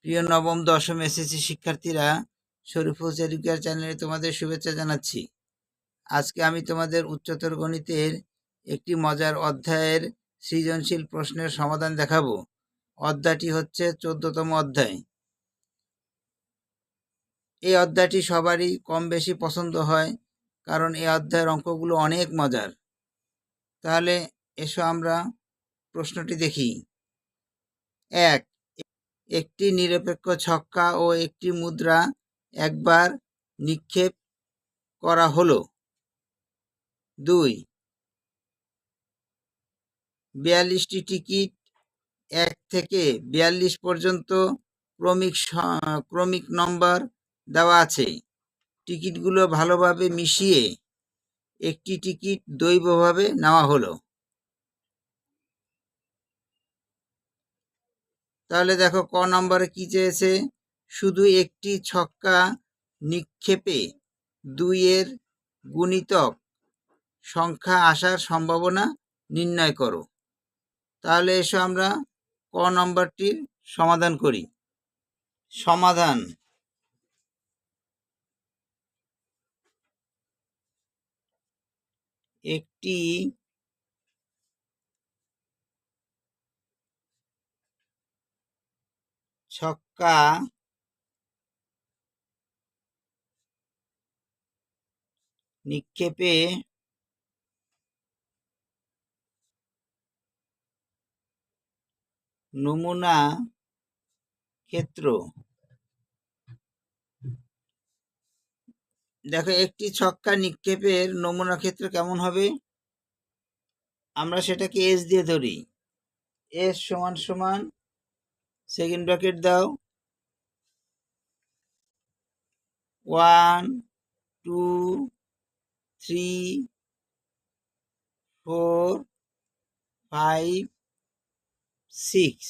প্রিয় নবম দশম এসএসসি শিক্ষার্থীরা, শরীফুল এডুকেয়ার চ্যানেলে তোমাদের শুভেচ্ছা জানাচ্ছি। আজকে আমি তোমাদের উচ্চতর গণিতের একটি মজার অধ্যায়ের সৃজনশীল প্রশ্নের সমাধান দেখাবো। অধ্যায়টি হচ্ছে 14তম অধ্যায়। এই অধ্যায়টি সবারই কম বেশি পছন্দ হয়, কারণ এই অধ্যায়ের অঙ্কগুলো অনেক মজার। তাহলে এসো আমরা প্রশ্নটি দেখি। 1. একটি নিরপেক্ষ ছক্কা ও একটি মুদ্রা একবার নিক্ষেপ করা হলো। 2. 42টি টিকিট 1 থেকে 42 পর্যন্ত ক্রমিক নম্বর দেওয়া আছে। টিকিটগুলো ভালোভাবে মিশিয়ে একটি টিকিট দৈবভাবে নেওয়া হলো। তাহলে দেখো ক নম্বরে কি চেয়েছে, শুধু একটি ছক্কা নিক্ষেপে 2 এর গুণিতক সংখ্যা আসার সম্ভাবনা নির্ণয় করো। তাহলে এসো আমরা ক নম্বরটির সমাধান করি। সমাধান: একটি ছক্কা নিক্ষেপে নমুনা ক্ষেত্র। দেখো একটি ছক্কা নিক্ষেপের নমুনা ক্ষেত্র কেমন হবে, আমরা সেটাকে এস দিয়ে ধরি। এস সমান সমান সেকেন্ড ব্র্যাকেট দাও, 1 2 3 4 5 6।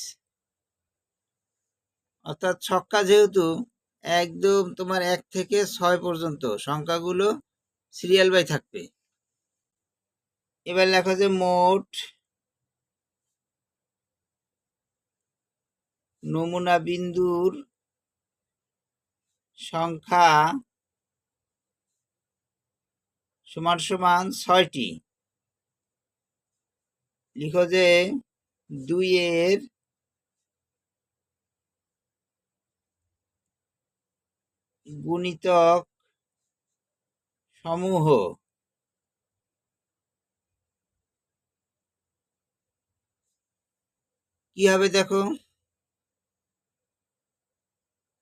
অর্থাৎ ছক্কা যেহেতু একদম তোমার 1 থেকে 6 পর্যন্ত সংখ্যাগুলো সিরিয়াল বাই থাকবে। এবার লেখা যে মোট নমুনা বিন্দুর সংখ্যা সমান সমান 6টি। লিখো যে 2 এর গুণিতক সমূহ কি হবে দেখো,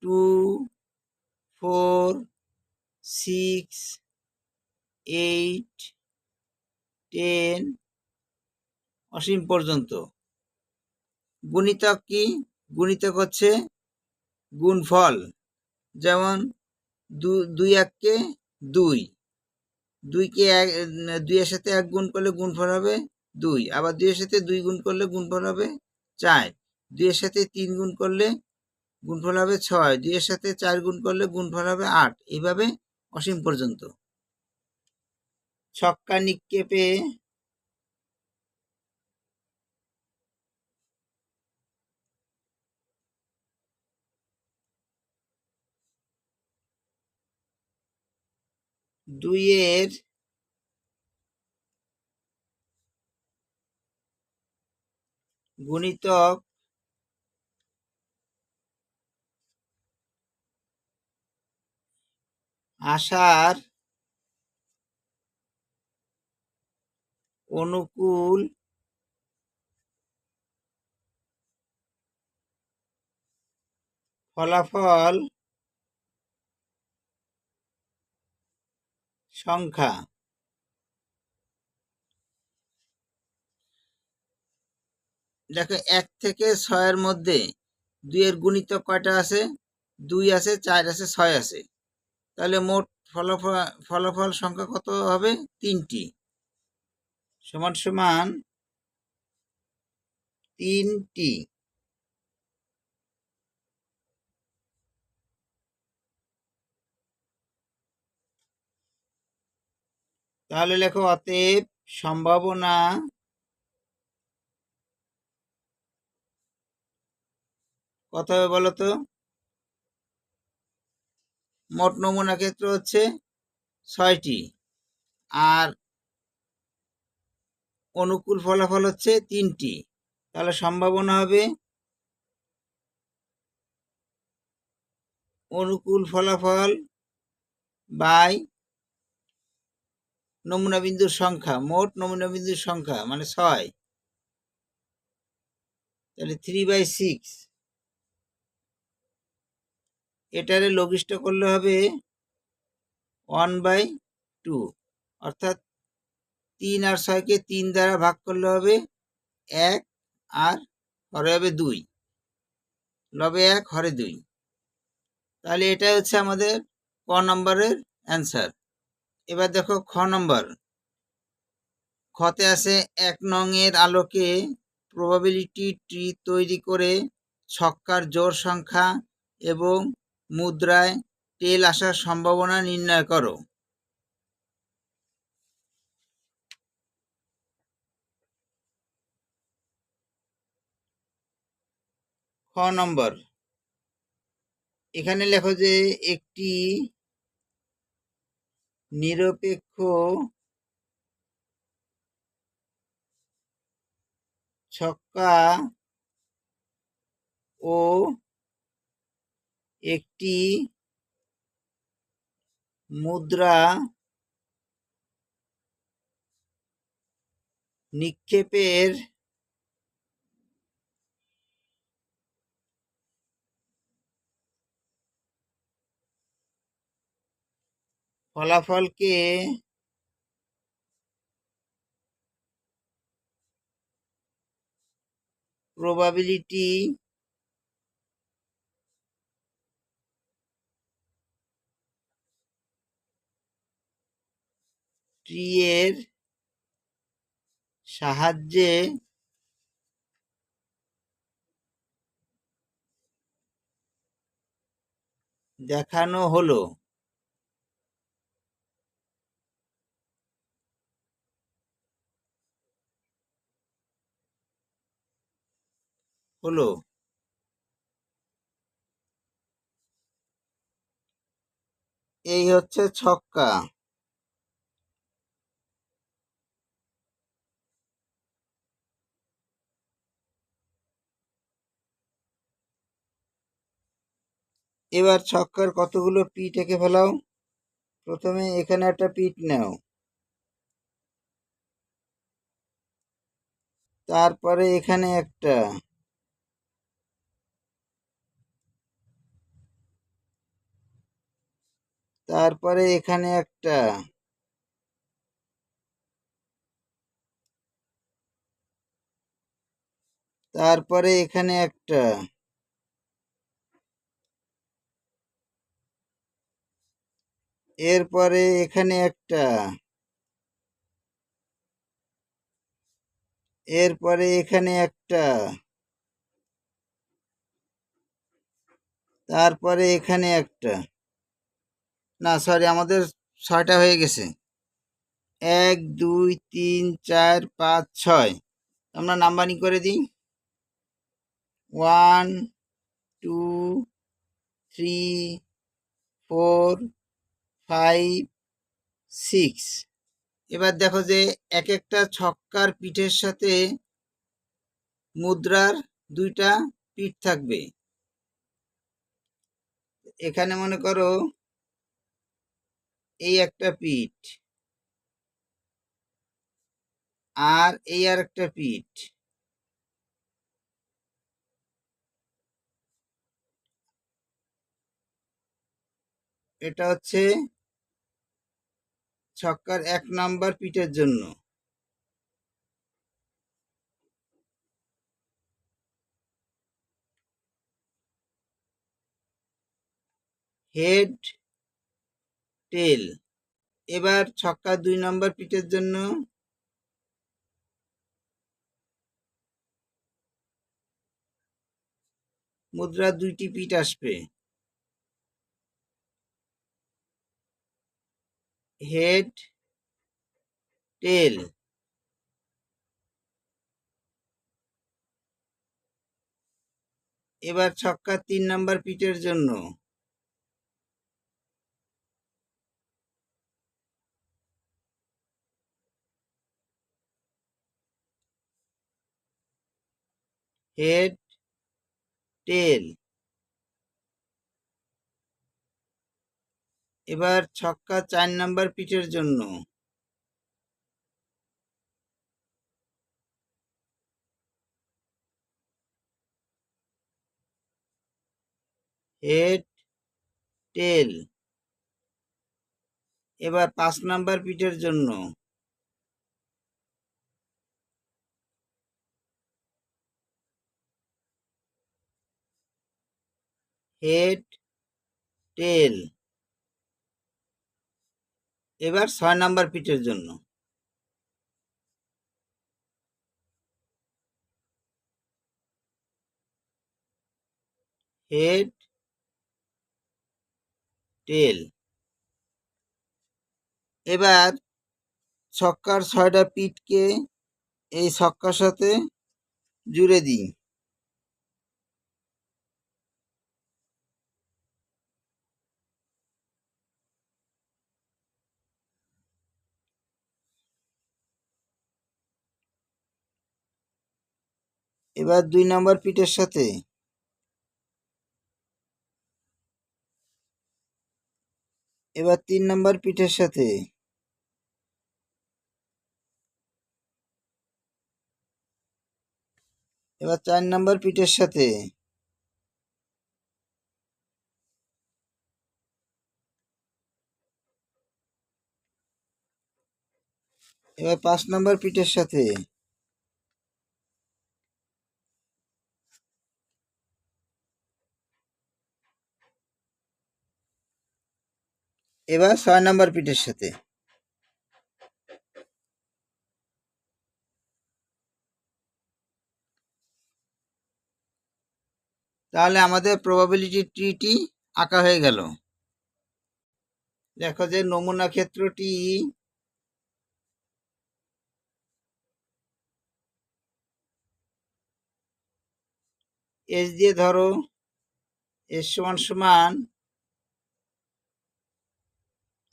2 4 6 8 10 অসীম পর্যন্ত। গুণিতক কি? গুণিতক হচ্ছে গুণফল। যেমন 2 1 2, 2 এর সাথে 1 গুণ করলে গুণফল হবে 2, আবার 2 এর সাথে 2 গুণ করলে গুণফল হবে 4, 2 এর সাথে 3 গুণ করলে গুণফল হবে 6, 2 এর সাথে 4 গুণ করলে গুণফল হবে 8, এইভাবে অসীম পর্যন্ত। ছক্কা নিক্ষেপে দুইয়ের গুণিতক আসার অনুকূল ফলাফল সংখ্যা। দেখো 1 থেকে 6 এর মধ্যে 2 এর গুণিতক কয়টা আছে? 2 আছে, 4 আছে, 6 আছে। তাহলে মোট ফলাফল সংখ্যা কত হবে? 3টি। সমান সমান 3টি। তাহলে লেখো অতএব সম্ভাবনা কত হবে বলো তো? মোট নমুনা ক্ষেত্র হচ্ছে 6টি, আর অনুকূল ফলাফল হচ্ছে 3টি। তাহলে সম্ভাবনা হবে অনুকূল ফলাফল বাই নমুনা বিন্দুর সংখ্যা, মোট নমুনা বিন্দুর সংখ্যা মানে 6, তাহলে 3/6। এটারে লঘিষ্ঠ করলে হবে 1/2, অর্থাৎ 3 আর 6কে 3 দ্বারা ভাগ করলে হবে 1, আর হরে হবে 2, লবে 1 হরে 2। তাহলে এটাই হচ্ছে আমাদের ক নম্বরের অ্যান্সার। এবার দেখো খ নম্বর। খতে আছে 1 নং এর আলোকে প্রবাবিলিটি ট্রি তৈরি করে ছক্কার জোড় সংখ্যা এবং মুদ্রায় টেল আসার সম্ভাবনা নির্ণয় করো। খ নম্বর, এখানে লেখো যে একটি নিরপেক্ষ ছক্কা ও একটি মুদ্রা নিক্ষেপের ফলাফলকে প্রবাবিলিটি ট্রি এর সাহায্যে দেখানো হলো। এই হচ্ছে ছক্কা। এবার ছক্কার কতগুলো পিঠ এঁকে ফেলাও। প্রথমে এখানে একটা পিঠ নাও, তারপরে এখানে একটা, তারপরে এখানে একটা, তারপরে এখানে একটা, এরপরে এখানে একটা, এরপরে এখানে একটা, তারপরে এখানে একটা। না সরি, আমাদের 6টা হয়ে গেছে। 1 2 3 4 5 6। আমরা নাম্বারিং করে দিই। 1 2 3 4 5 6। এবার দেখো যে এক একটা ছক্কার পিঠের সাথে মুদ্রার 2টা পিঠ থাকবে। এখানে মনে করো এই একটা পিঠ, আর এই আর একটা পিঠ। এটা হচ্ছে ছক্কার 1 নাম্বার পিঠের জন্য। হেড টেল। এবার ছক্কার 2 নম্বর পিঠের জন্য মুদ্রার 2টি পিঠ আসবে। হেড টেল। এবার ছক্কার 3 নাম্বার পিঠের জন্য হেড টেল। এবার ছক্কা 4 নাম্বার পিঠের জন্য হেড টেল। এবার 5 নাম্বার পিঠের জন্য হেড টেল। এবার 6 নাম্বার পিঠের জন্য হেড টেল। এবার ছক্কার 6টা পিঠকে এই ছক্কার সাথে জুড়ে দিই। এবার 2 নাম্বার পিঠের সাথে এবার 3 নাম্বার পিঠের সাথে এবার 4 নাম্বার পিঠের সাথে এবার 5 নাম্বার পিঠের সাথে এবার 6 নাম্বার পিঠের সাথে। তাহলে আমাদের প্রবাবিলিটি ট্রিটি আঁকা হয়ে গেল। দেখো যে নমুনা ক্ষেত্রটি এস দিয়ে ধরো, এস সমান সমান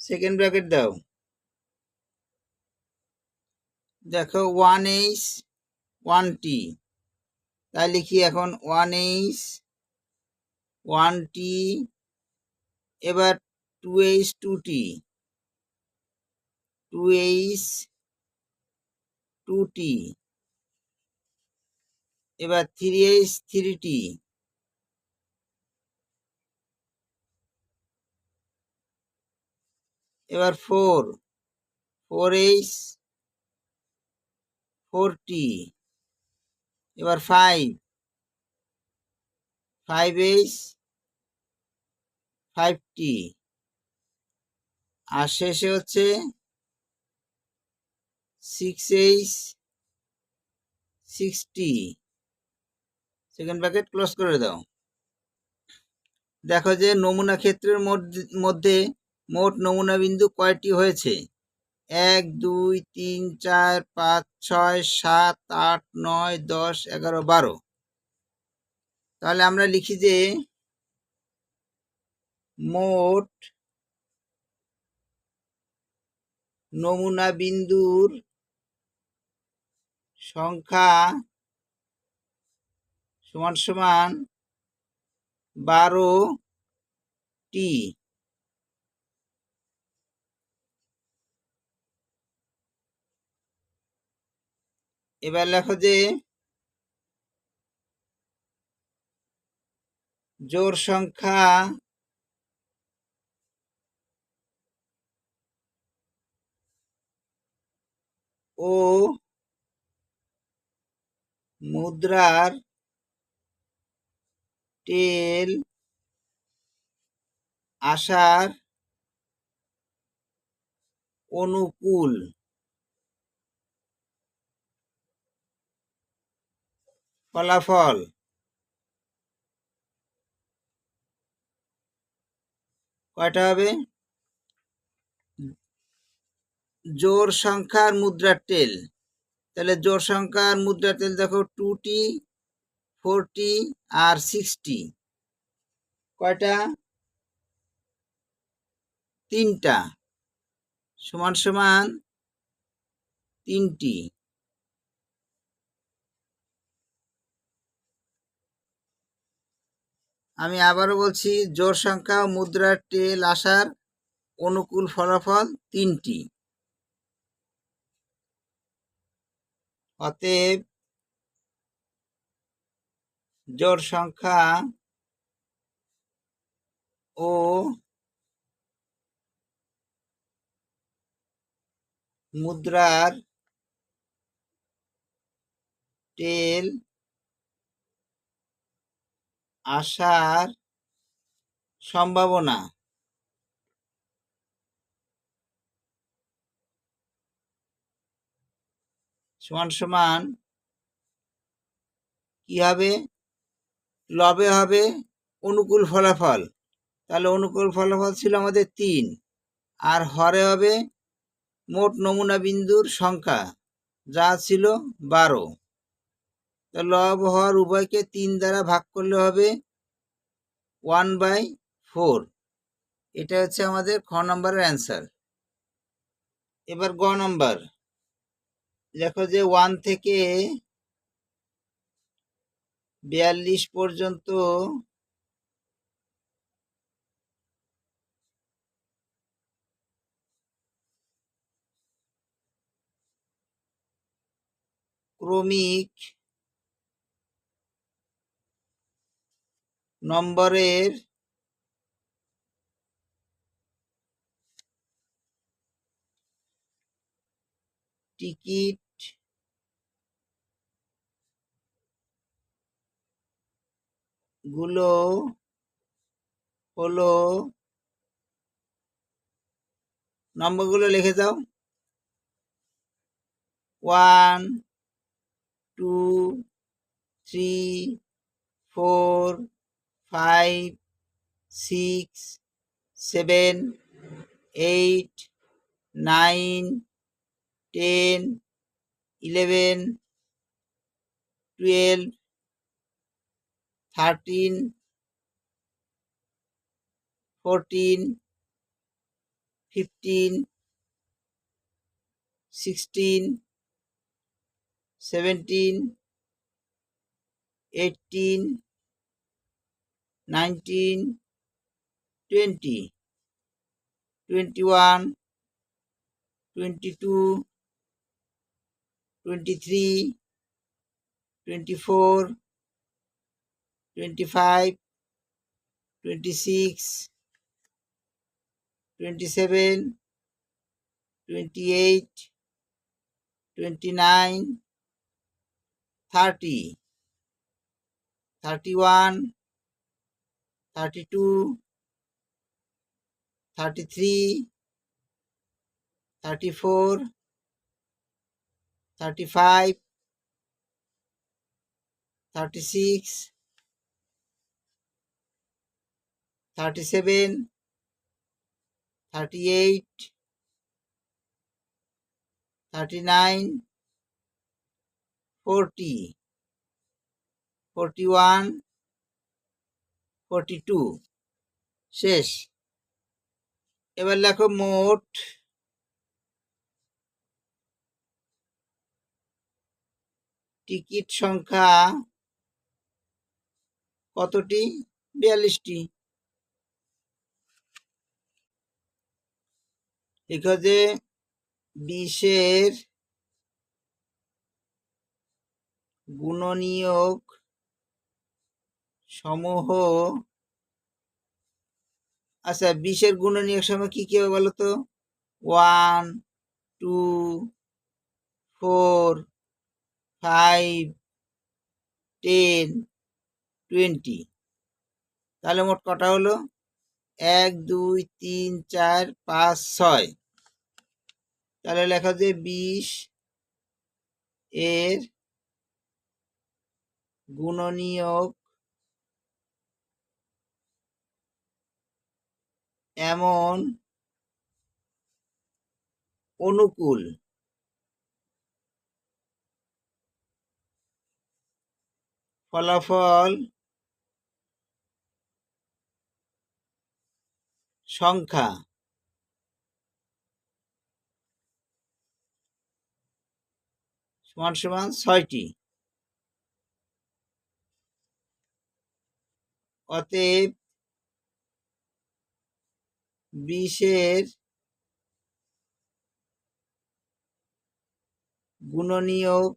সেকেন্ড ব্র্যাকেট দাও। দেখো 1H 1T, তাই লিখি এখন 1H 1T। এবার 2H 2T 2H 2T। এবার 3H 3T। এবার 4H 4T। এবার 5H 5T। আর শেষে হচ্ছে 6H 6T। Second bracket close করে দাও। দেখো যে নমুনা ক্ষেত্রের মধ্যে মোট নমুনা বিন্দু কয়টি হয়েছে? 1 2 3 4 5 6 7 8 9 10 11 12। তাহলে আমরা লিখি যে মোট নমুনা বিন্দুর সংখ্যা সমান সমান 12টি। এবার লেখো যে জোড় সংখ্যা ও মুদ্রার টেল আসার অনুকূল। ফলাফল কয়টা হবে? জোড় সংখ্যার মুদ্রার টেল, তাহলে জোড় সংখ্যার মুদ্রার টেল দেখো 2T 4T আর 6T। কয়টা? 3টা, সমান সমান 3টি। আমি আবারও বলছি, জোড় সংখ্যা ও মুদ্রার টেল আসার অনুকূল ফলাফল 3টি। অতএব জোড় সংখ্যা ও মুদ্রার টেল আসার সম্ভাবনা সমান সমান কি হবে? লবে হবে অনুকূল ফলাফল, তাহলে অনুকূল ফলাফল ছিল আমাদের 3, আর হরে হবে মোট নমুনা বিন্দুর সংখ্যা, যা ছিল 12। তো লব হর উভয়কে 3 দ্বারা ভাগ করলে হবে 1/4। এটা হচ্ছে আমাদের খ নম্বরের অ্যান্সার। এবার গ নম্বর, দেখো যে 1 থেকে 42 পর্যন্ত ক্রমিক নম্বরের টিকিট গুলো হলো, নম্বরগুলো লিখে দাও, 1, 2, 3, 4, 5, 6, 7, 8, 9, 10, 11, 12, 13, 14, 15, 16, 17, 18, 19, 20, 21, 22, 23, 24, 25, 26, 27, 28, 29, 30, 31, 32, 33, 34, 35, 36, 37, 38, 39, 40, 41, 42। শেষ। এবার লেখো মোট টিকিট সংখ্যা কতটি? 42টি। লিখো যে 20-এর গুণনীয়ক সমূহ, আচ্ছা 20-এর গুণনীয়ক সমূহ কি কি হবে বলো তো? 1, 2, 4, 5, 10, 20। তাহলে মোট কটা হলো? 1, 2, 3, 4, 5, 6। তাহলে লেখা যে 20 এর গুণনীয়ক এমন অনুকূল ফলাফল সংখ্যা সমান সমান 6টি। অতএব 20-এর গুণনীয়ক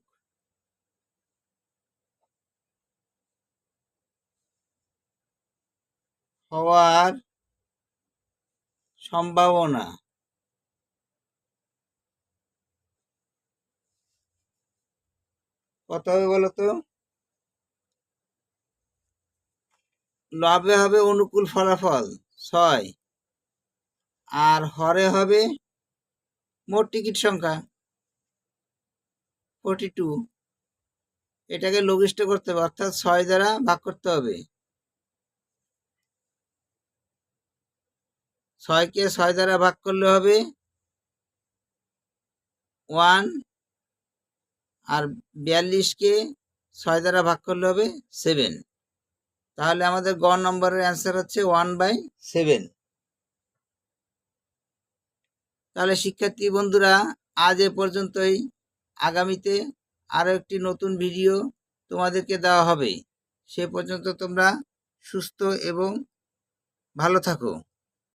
হওয়ার সম্ভাবনা কত হবে বলো তো? লবে হবে অনুকূল ফলাফল 6, আর হরে হবে মোট টিকিট সংখ্যা 42। এটাকে লঘিষ্ঠ করতে হবে, অর্থাৎ 6 দ্বারা ভাগ করতে হবে। 6কে 6 দ্বারা ভাগ করলে হবে 1, আর 42কে 6 দ্বারা ভাগ করলে হবে 7। তাহলে আমাদের গ নম্বরের অ্যান্সার হচ্ছে 1/7। তাহলে শিক্ষার্থী বন্ধুরা, আজ এ পর্যন্তই। আগামীতে আরও একটি নতুন ভিডিও তোমাদেরকে দেওয়া হবে। সে পর্যন্ত তোমরা সুস্থ এবং ভালো থাকো।